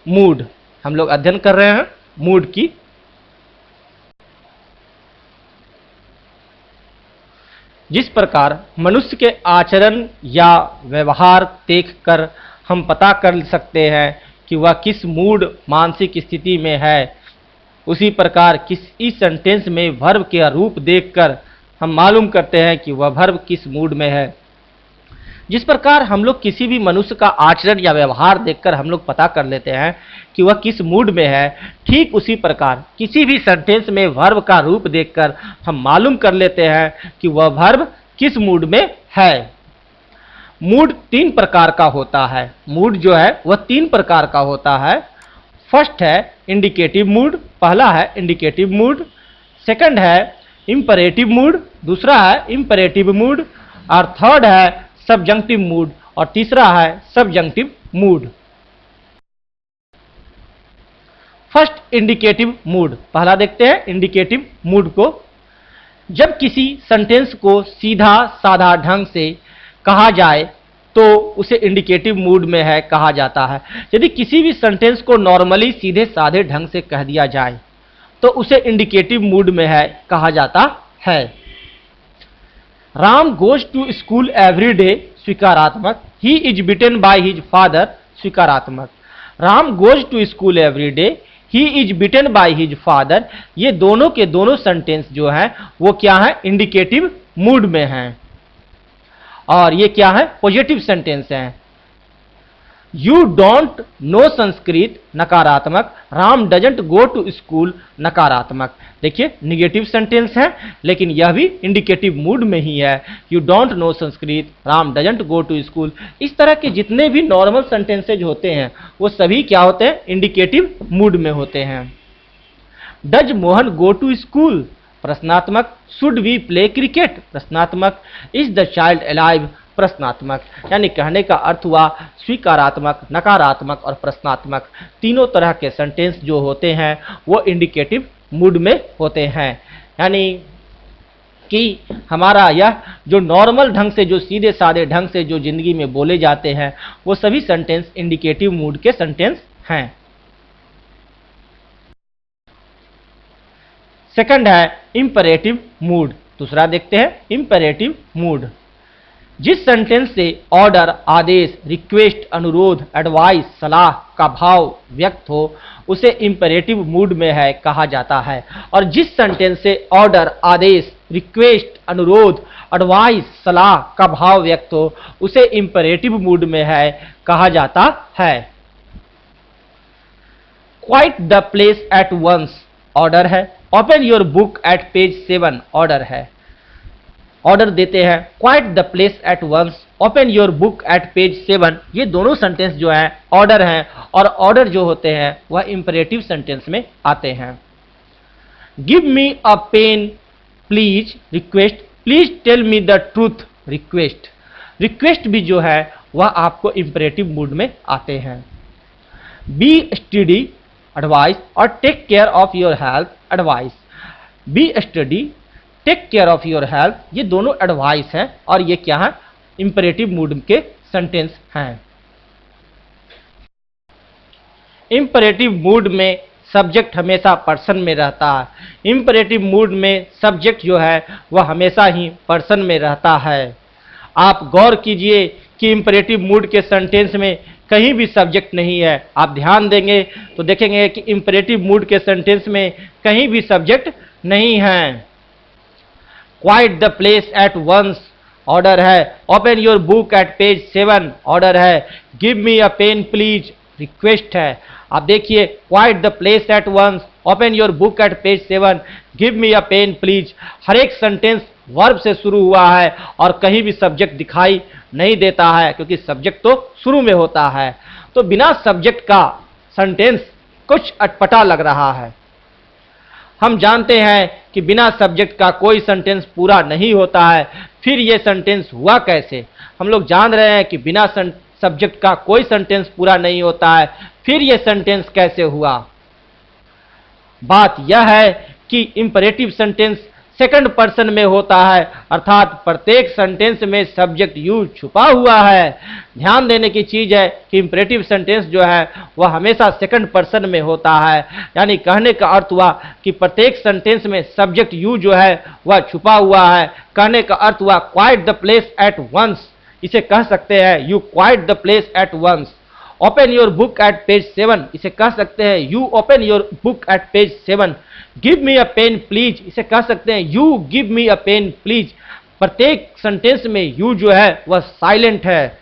Mood, हम लोग अध्ययन कर रहे हैं मूड की। जिस प्रकार मनुष्य के आचरण या व्यवहार देखकर हम पता कर सकते हैं कि वह किस मूड मानसिक स्थिति में है, उसी प्रकार किसी सेंटेंस में वर्ब के रूप देखकर हम मालूम करते हैं कि वह वर्ब किस मूड में है। जिस प्रकार हम लोग किसी भी मनुष्य का आचरण या व्यवहार देखकर हम लोग पता कर लेते हैं कि वह किस मूड में है, ठीक उसी प्रकार किसी भी सेंटेंस में वर्ब का रूप देखकर हम मालूम कर लेते हैं कि वह वर्ब किस मूड में है। मूड 3 प्रकार का होता है। मूड जो है वह 3 प्रकार का होता है। फर्स्ट है इंडिकेटिव मूड, पहला है इंडिकेटिव मूड। सेकंड है इंपरेटिव मूड, दूसरा है इंपरेटिव मूड। और थर्ड है सबजंक्टिव मूड, और तीसरा है सबजंक्टिव मूड। फर्स्ट इंडिकेटिव मूड, पहला देखते हैं इंडिकेटिव मूड को। जब किसी सेंटेंस को सीधा साधा ढंग से कहा जाए तो उसे इंडिकेटिव मूड में है कहा जाता है। यदि किसी भी सेंटेंस को नॉर्मली सीधे साधे ढंग से कह दिया जाए तो उसे इंडिकेटिव मूड में है कहा जाता है। Ram goes to school every day, स्वीकारात्मक। He is beaten by his father, स्वीकारात्मक। Ram goes to school every day, he is beaten by his father, ये दोनों के दोनों सेंटेंस जो हैं वो क्या है, इंडिकेटिव मूड में हैं। और ये क्या है, पॉजिटिव सेंटेंस हैं। यू डोंट नो संस्कृत, नकारात्मक। Ram doesn't go to school, नकारात्मक। देखिए निगेटिव सेंटेंस है लेकिन यह भी इंडिकेटिव मूड में ही है। You don't know Sanskrit, Ram doesn't go to school. इस तरह के जितने भी नॉर्मल सेंटेंसेज होते हैं वो सभी क्या होते हैं, इंडिकेटिव मूड में होते हैं। Does Mohan go to school, प्रश्नात्मक। शुड वी प्ले क्रिकेट, प्रश्नात्मक। इज द चाइल्ड अलाइव, प्रश्नात्मक। यानी कहने का अर्थ हुआ स्वीकारात्मक, नकारात्मक और प्रश्नात्मक तीनों तरह के सेंटेंस जो होते हैं वो इंडिकेटिव मूड में होते हैं। यानी कि हमारा यह जो नॉर्मल ढंग से, जो सीधे साधे ढंग से जो जिंदगी में बोले जाते हैं वो सभी सेंटेंस इंडिकेटिव मूड के सेंटेंस हैं। सेकंड है इंपरेटिव मूड, दूसरा देखते हैं इंपरेटिव मूड। जिस सेंटेंस से ऑर्डर, आदेश, रिक्वेस्ट, अनुरोध, एडवाइस, सलाह का भाव व्यक्त हो उसे इंपरेटिव मूड में है कहा जाता है। और जिस सेंटेंस से ऑर्डर, आदेश, रिक्वेस्ट, अनुरोध, एडवाइस, सलाह का भाव व्यक्त हो उसे इंपरेटिव मूड में है कहा जाता है। Quiet the place at once, order है। Open your book at page 7, order है। ऑर्डर देते हैं quiet the place at once, open your book at page 7, ये दोनों सेंटेंस जो हैं ऑर्डर हैं और ऑर्डर जो होते हैं वह इंपरेटिव सेंटेंस में आते हैं। Give me a pen please, request. Please tell me the truth, request. Request भी जो है वह आपको इंपरेटिव मूड में आते हैं। Be study, advice. और take care of your health, advice. Be study, take care of your health, ये दोनों एडवाइस हैं और ये क्या है, इंपरेटिव मूड के सेंटेंस हैं। इंपरेटिव मूड में सब्जेक्ट हमेशा पर्सन में रहता है। इंपरेटिव मूड में सब्जेक्ट जो है वह हमेशा ही पर्सन में रहता है। आप गौर कीजिए कि इंपरेटिव मूड के सेंटेंस में कहीं भी सब्जेक्ट नहीं है। आप ध्यान देंगे तो देखेंगे कि इंपरेटिव मूड के सेंटेंस में कहीं भी सब्जेक्ट नहीं है। Quiet the place at once, order है। Open your book at page 7, order है। Give me a pen please, request है। आप देखिए quiet the place at once, open your book at page 7, give me a pen please. हर एक sentence verb से शुरू हुआ है और कहीं भी सब्जेक्ट दिखाई नहीं देता है क्योंकि सब्जेक्ट तो शुरू में होता है। तो बिना सब्जेक्ट का सेंटेंस कुछ अटपटा लग रहा है। हम जानते हैं कि बिना सब्जेक्ट का कोई सेंटेंस पूरा नहीं होता है, फिर ये सेंटेंस हुआ कैसे? हम लोग जान रहे हैं कि बिना सब्जेक्ट का कोई सेंटेंस पूरा नहीं होता है, फिर ये सेंटेंस कैसे हुआ? बात यह है कि इंपरेटिव सेंटेंस सेकंड पर्सन में होता है, अर्थात प्रत्येक सेंटेंस में सब्जेक्ट यू छुपा हुआ है। ध्यान देने की चीज है कि इंपरेटिव सेंटेंस जो है वह हमेशा सेकंड पर्सन में होता है। यानी कहने का अर्थ हुआ कि प्रत्येक सेंटेंस में सब्जेक्ट यू जो है वह छुपा हुआ है। कहने का अर्थ हुआ quit the place at once, इसे कह सकते हैं you quit the place at once. Open your book at page 7, इसे कह सकते हैं you open your book at page 7। Give me a pen please, इसे कह सकते हैं you give me a pen please. प्रत्येक सेंटेंस में यू जो है वह साइलेंट है।